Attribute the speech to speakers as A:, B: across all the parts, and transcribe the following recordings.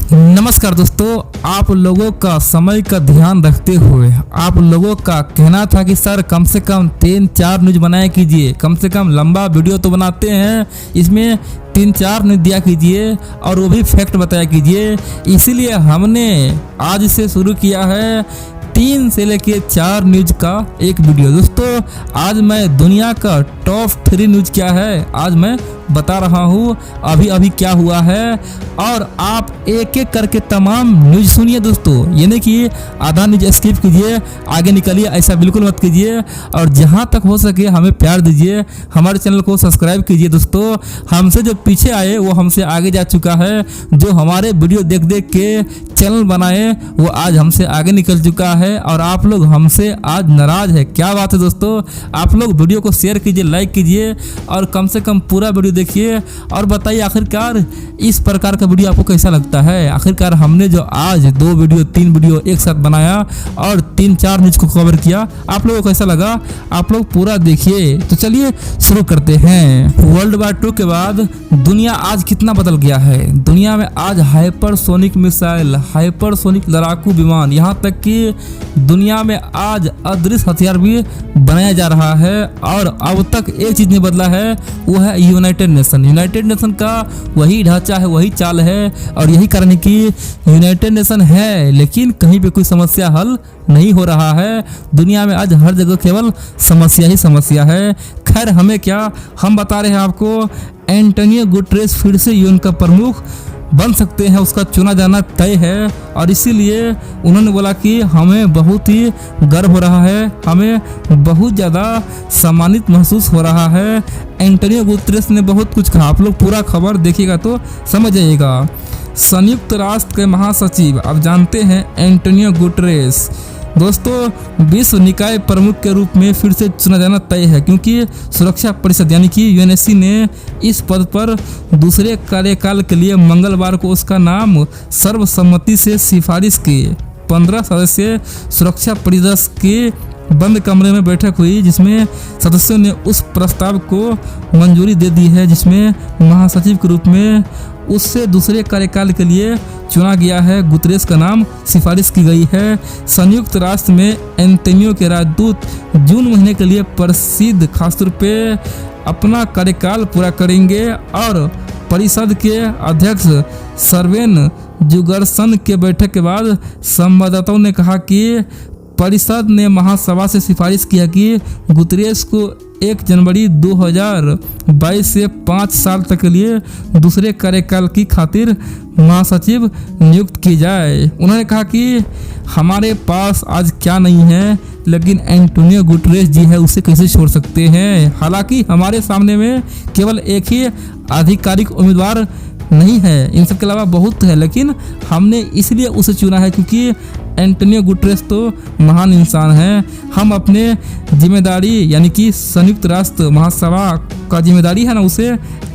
A: नमस्कार दोस्तों, आप लोगों का समय का ध्यान रखते हुए आप लोगों का कहना था कि सर कम से कम 3-4 न्यूज बनाया कीजिए, कम से कम लंबा वीडियो तो बनाते हैं, इसमें 3-4 न्यूज दिया कीजिए और वो भी फैक्ट बताया कीजिए। इसीलिए हमने आज से शुरू किया है 3 से लेके 4 न्यूज का एक वीडियो। दोस्तों आज मैं दुनिया का टॉप 3 न्यूज क्या है आज मैं बता रहा हूँ, अभी क्या हुआ है, और आप एक एक करके तमाम न्यूज सुनिए दोस्तों। यानी कि आधा न्यूज स्किप कीजिए, आगे निकलिए, ऐसा बिल्कुल मत कीजिए। और जहाँ तक हो सके हमें प्यार दीजिए, हमारे चैनल को सब्सक्राइब कीजिए। दोस्तों हमसे जो पीछे आए वो हमसे आगे जा चुका है, जो हमारे वीडियो देख देख के चैनल बनाए वो आज हमसे आगे निकल चुका है, और आप लोग हमसे आज नाराज है। क्या बात है दोस्तों, आप लोग वीडियो को शेयर कीजिए, लाइक कीजिए और कम से कम पूरा वीडियो देखिए और बताइए आखिरकार इस प्रकार का वीडियो आपको कैसा लगता है। आखिरकार हमने जो आज 2 वीडियो 3 वीडियो एक साथ बनाया और 3-4 न्यूज को कवर किया, आप लोगों को कैसा लगा आप लोग पूरा देखिए। तो चलिए शुरू करते हैं। वर्ल्ड वार 2 के बाद दुनिया आज कितना बदल गया है। दुनिया में आज हाइपरसोनिक मिसाइल, हाइपरसोनिक लड़ाकू विमान, यहाँ तक कि दुनिया में आज अदृश्य हथियार भी बनाया जा रहा है। और अब तक एक चीज नहीं बदला है, वो है यूनाइटेड नेशन। यूनाइटेड नेशन का वही ढांचा है, वही चाल है, और यही कारण है कि यूनाइटेड नेशन है लेकिन कहीं पे कोई समस्या हल नहीं हो रहा है। दुनिया में आज हर जगह केवल समस्या ही समस्या है। खैर हमें क्या, हम बता रहे हैं आपको, एंटोनियो गुटेरेस फिर से यूएन का प्रमुख बन सकते हैं, उसका चुना जाना तय है। और इसीलिए उन्होंने बोला कि हमें बहुत ही गर्व हो रहा है, हमें बहुत ज़्यादा सम्मानित महसूस हो रहा है। एंटोनियो गुटेरेस ने बहुत कुछ कहा, आप लोग पूरा खबर देखिएगा तो समझ जाइएगा। संयुक्त राष्ट्र के महासचिव अब जानते हैं एंटोनियो गुटेरेस। दोस्तों विश्व निकाय प्रमुख के रूप में फिर से चुना जाना तय है, क्योंकि सुरक्षा परिषद यानी कि यूएनएससी ने इस पद पर दूसरे कार्यकाल के लिए मंगलवार को उसका नाम सर्वसम्मति से सिफारिश की। 15 सदस्य सुरक्षा परिषद के बंद कमरे में बैठक हुई, जिसमें सदस्यों ने उस प्रस्ताव को मंजूरी दे दी है जिसमें महासचिव के रूप में उससे दूसरे कार्यकाल के लिए चुना गया है। गुतेरेस का नाम सिफारिश की गई है। संयुक्त राष्ट्र में एंटोनियो के राजदूत जून महीने के लिए प्रसिद्ध खासतौर पे अपना कार्यकाल पूरा करेंगे। और परिषद के अध्यक्ष सर्वेन जुगर्सन के बैठक के बाद संवाददाताओं ने कहा कि परिषद ने महासभा से सिफारिश किया कि गुतेरेस को 1 जनवरी 2022 से 5 साल तक के लिए दूसरे कार्यकाल की खातिर महासचिव नियुक्त की जाए। उन्होंने कहा कि हमारे पास आज क्या नहीं है, लेकिन एंटोनियो गुटेरेस जी है, उसे कैसे छोड़ सकते हैं। हालांकि हमारे सामने में केवल एक ही आधिकारिक उम्मीदवार नहीं है, इन सब के अलावा बहुत है, लेकिन हमने इसलिए उसे चुना है क्योंकि एंटोनियो गुटेरेस तो महान इंसान है। हम अपने जिम्मेदारी यानी कि संयुक्त राष्ट्र महासभा का जिम्मेदारी है ना, उसे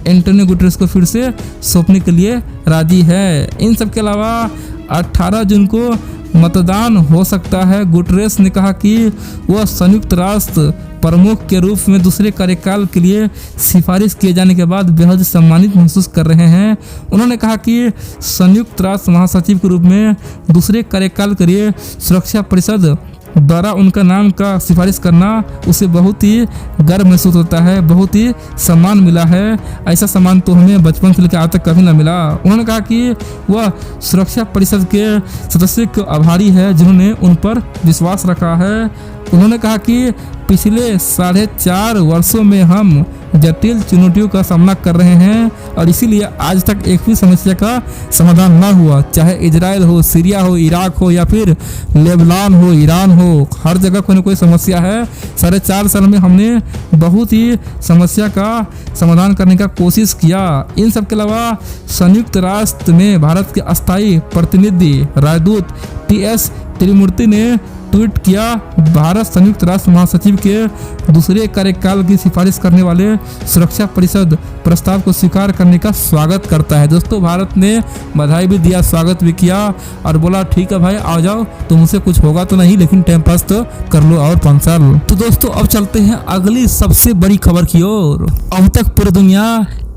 A: एंटोनियो गुटेरेस को फिर से सौंपने के लिए राजी है। इन सब के अलावा 18 जून को मतदान हो सकता है। गुटेरेस ने कहा कि वह संयुक्त राष्ट्र प्रमुख के रूप में दूसरे कार्यकाल के लिए सिफारिश किए जाने के बाद बेहद सम्मानित महसूस कर रहे हैं। उन्होंने कहा कि संयुक्त राष्ट्र महासचिव के रूप में दूसरे कार्यकाल के लिए सुरक्षा परिषद द्वारा उनका नाम का सिफारिश करना उसे बहुत ही गर्व महसूस होता है, बहुत ही सम्मान मिला है। ऐसा सम्मान तो हमें बचपन से लेकर आज तक कभी ना मिला। उन्होंने कहा कि वह सुरक्षा परिषद के सदस्य को आभारी है जिन्होंने उन पर विश्वास रखा है। उन्होंने कहा कि पिछले 4.5 वर्षों में हम जटिल चुनौतियों का सामना कर रहे हैं और इसीलिए आज तक एक भी समस्या का समाधान ना हुआ, चाहे इजराइल हो, सीरिया हो, इराक हो या फिर लेबनान हो, ईरान हो, हर जगह कोई ना कोई समस्या है। 4.5 साल में हमने बहुत ही समस्या का समाधान करने का कोशिश किया। इन सब के अलावा संयुक्त राष्ट्र में भारत के अस्थायी प्रतिनिधि राजदूत TS त्रिमूर्ति ने ट्वीट किया, भारत संयुक्त राष्ट्र महासचिव के दूसरे कार्यकाल की सिफारिश करने वाले सुरक्षा परिषद प्रस्ताव को स्वीकार करने का स्वागत करता है। दोस्तों भारत ने बधाई भी दिया, स्वागत भी किया और बोला ठीक है भाई आ जाओ, तुमसे कुछ होगा तो नहीं लेकिन टाइम पास तो कर लो और 5 साल। तो दोस्तों अब चलते हैं अगली सबसे बड़ी खबर की ओर। अब तक पूरी दुनिया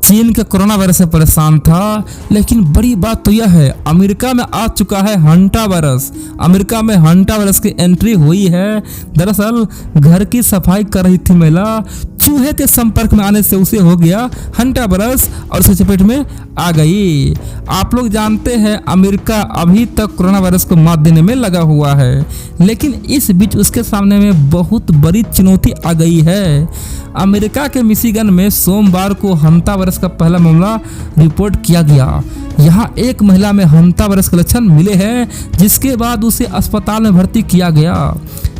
A: चीन के कोरोना वायरस से परेशान था, लेकिन बड़ी बात तो यह है अमेरिका में आ चुका है हंटा वायरस। अमेरिका में हंटा वायरस की एंट्री हुई है। दरअसल घर की सफाई कर रही थी महिला, चूहे के संपर्क में आने से उसे हो गया हंटा वायरस और उसके चपेट में आ गई। आप लोग जानते हैं अमेरिका अभी तक कोरोना वायरस को मात देने में लगा हुआ है, लेकिन इस बीच उसके सामने में बहुत बड़ी चुनौती आ गई है। अमेरिका के मिशिगन में सोमवार को हंटा वायरस का पहला मामला रिपोर्ट किया गया। यहाँ एक महिला में हंटा वायरस के लक्षण मिले हैं, जिसके बाद उसे अस्पताल में भर्ती किया गया।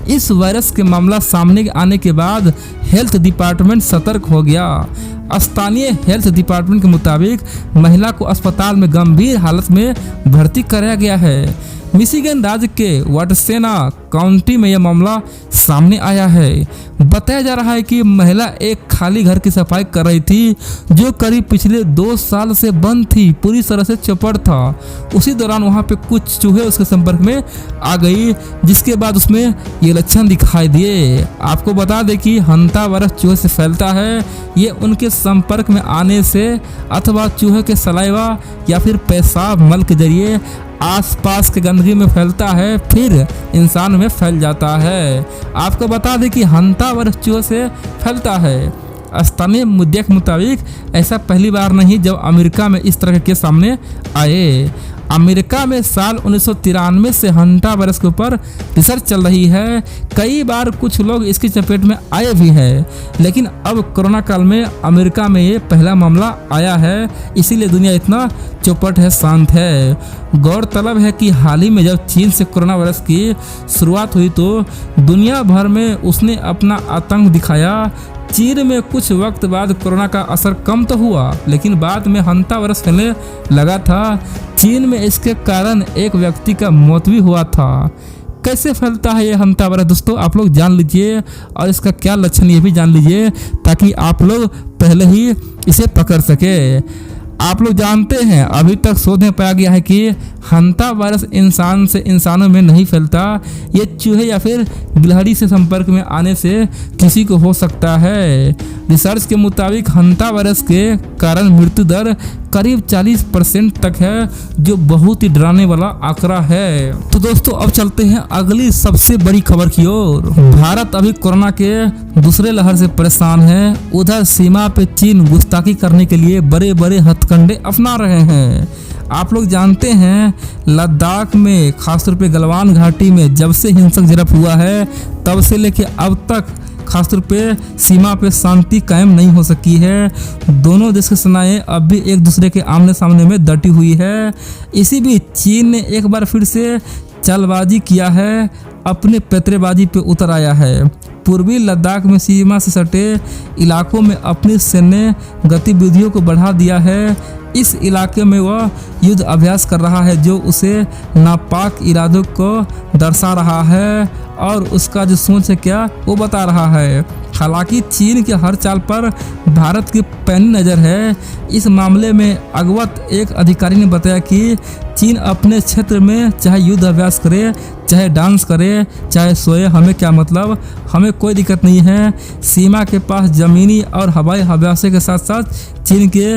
A: इस वायरस के मामला सामने आने के बाद हेल्थ डिपार्टमेंट सतर्क हो गया। स्थानीय हेल्थ डिपार्टमेंट के मुताबिक महिला को अस्पताल में गंभीर हालत में भर्ती कराया गया है। मिशिगन राज्य के वाटसेना काउंटी में यह मामला सामने आया है। बताया जा रहा है कि महिला एक खाली घर की सफाई कर रही थी, जो करीब पिछले 2 साल से बंद थी, पूरी तरह से चौपट था। उसी दौरान वहां पे कुछ चूहे उसके संपर्क में आ गई, जिसके बाद उसमें ये लक्षण दिखाई दिए। आपको बता दें कि हंटा वायरस चूहे से फैलता है। ये उनके संपर्क में आने से अथवा चूहे के सलाइवा या फिर पेशाब मल के जरिए आसपास के गंदगी में फैलता है, फिर इंसान में फैल जाता है। आपको बता दें कि हंटा वायरस चूहे से फैलता है। स्थानीय मीडिया के मुताबिक ऐसा पहली बार नहीं जब अमेरिका में इस तरह के केस सामने आए। अमेरिका में साल 1993 से हंटा वायरस के ऊपर रिसर्च चल रही है। कई बार कुछ लोग इसकी चपेट में आए भी हैं, लेकिन अब कोरोना काल में अमेरिका में ये पहला मामला आया है, इसीलिए दुनिया इतना चौपट है, शांत है। गौरतलब है कि हाल ही में जब चीन से कोरोना वायरस की शुरुआत हुई तो दुनिया भर में उसने अपना आतंक दिखाया। चीन में कुछ वक्त बाद कोरोना का असर कम तो हुआ, लेकिन बाद में हंटा वायरस फैलने लगा था। चीन में इसके कारण एक व्यक्ति का मौत भी हुआ था। कैसे फैलता है ये हंटा वायरस दोस्तों, आप लोग जान लीजिए, और इसका क्या लक्षण ये भी जान लीजिए, ताकि आप लोग पहले ही इसे पकड़ सके। आप लोग जानते हैं अभी तक शोध में पाया गया है कि हंटा वायरस इंसान से इंसानों में नहीं फैलता। ये चूहे या फिर गिलहरी से संपर्क में आने से किसी को हो सकता है। रिसर्च के मुताबिक हंटा वायरस के कारण मृत्यु दर करीब 40% तक है, जो बहुत ही डराने वाला आंकड़ा है। तो दोस्तों अब चलते हैं अगली सबसे बड़ी खबर की ओर। भारत अभी कोरोना के दूसरे लहर से परेशान है। उधर सीमा पे चीन गुस्ताखी करने के लिए बड़े बड़े हथकंडे अपना रहे हैं। आप लोग जानते हैं लद्दाख में, खासतौर पे गलवान घाटी में जब से हिंसक झड़प हुआ है, तब से लेके अब तक खासतौर पे सीमा पे शांति कायम नहीं हो सकी है। दोनों देश की सेनाएं अब भी एक दूसरे के आमने सामने में डटी हुई है। इसी बीच चीन ने एक बार फिर से चालबाजी किया है, अपने पैतरेबाजी पे उतर आया है। पूर्वी लद्दाख में सीमा से सटे इलाकों में अपनी सैन्य गतिविधियों को बढ़ा दिया है। इस इलाके में वह युद्ध अभ्यास कर रहा है, जो उसे नापाक इरादों को दर्शा रहा है और उसका जो सोच है क्या वो बता रहा है। हालांकि चीन के हर चाल पर भारत की पैनी नज़र है। इस मामले में अगवत एक अधिकारी ने बताया कि चीन अपने क्षेत्र में चाहे युद्ध अभ्यास करे, चाहे डांस करे, चाहे सोए, हमें क्या मतलब, हमें कोई दिक्कत नहीं है। सीमा के पास जमीनी और हवाई अभ्यासों के साथ साथ चीन के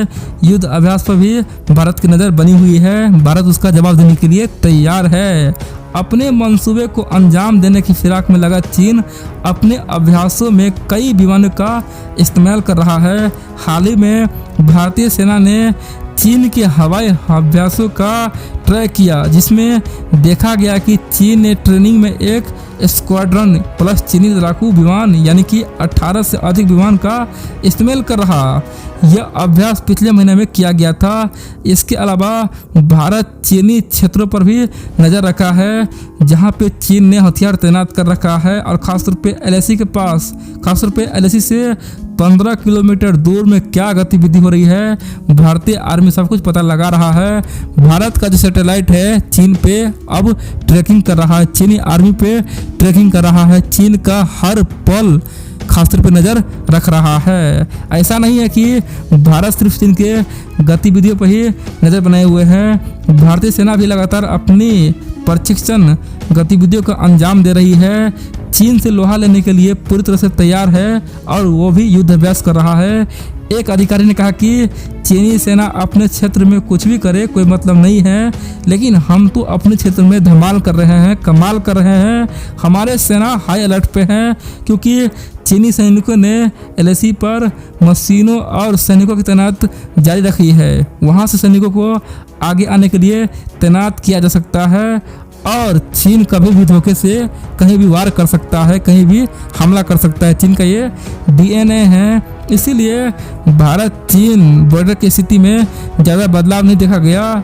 A: युद्ध अभ्यास पर भी भारत की नज़र बनी हुई है। भारत उसका जवाब देने के लिए तैयार है। अपने मंसूबे को अंजाम देने की फिराक में लगा चीन अपने अभ्यासों में कई विमानों का इस्तेमाल कर रहा है। हाल ही में भारतीय सेना ने चीन के हवाई अभ्यासों का ट्रैक किया, जिसमें देखा गया कि चीन ने ट्रेनिंग में एक स्क्वाड्रन प्लस चीनी लड़ाकू विमान यानी कि 18 से अधिक विमान का इस्तेमाल कर रहा। यह अभ्यास पिछले महीने में किया गया था। इसके अलावा भारत चीनी क्षेत्रों पर भी नज़र रखा है, जहां पे चीन ने हथियार तैनात कर रखा है, और खासतौर पे LAC के पास, खासतौर पे LAC से 15 किलोमीटर दूर में क्या गतिविधि हो रही है, भारतीय आर्मी सब कुछ पता लगा रहा है। भारत का जो सैटेलाइट है चीन पे अब ट्रैकिंग कर रहा है, चीनी आर्मी पे ट्रैकिंग कर रहा है, चीन का हर पल खासतौर पे नज़र रख रहा है। ऐसा नहीं है कि भारत सिर्फ चीन के गतिविधियों पर ही नज़र बनाए हुए हैं। भारतीय सेना भी लगातार अपनी प्रशिक्षण गतिविधियों का अंजाम दे रही है। चीन से लोहा लेने के लिए पूरी तरह से तैयार है और वो भी युद्ध अभ्यास कर रहा है। एक अधिकारी ने कहा कि चीनी सेना अपने क्षेत्र में कुछ भी करे कोई मतलब नहीं है, लेकिन हम तो अपने क्षेत्र में धमाल कर रहे हैं, कमाल कर रहे हैं। हमारे सेना हाई अलर्ट पे है क्योंकि चीनी सैनिकों ने एलएसी पर मशीनों और सैनिकों की तैनात जारी रखी है। वहां से सैनिकों को आगे आने के लिए तैनात किया जा सकता है और चीन कभी भी धोखे से कहीं भी वार कर सकता है, कहीं भी हमला कर सकता है। चीन का ये डीएनए है, इसीलिए भारत चीन बॉर्डर की स्थिति में ज़्यादा बदलाव नहीं देखा गया।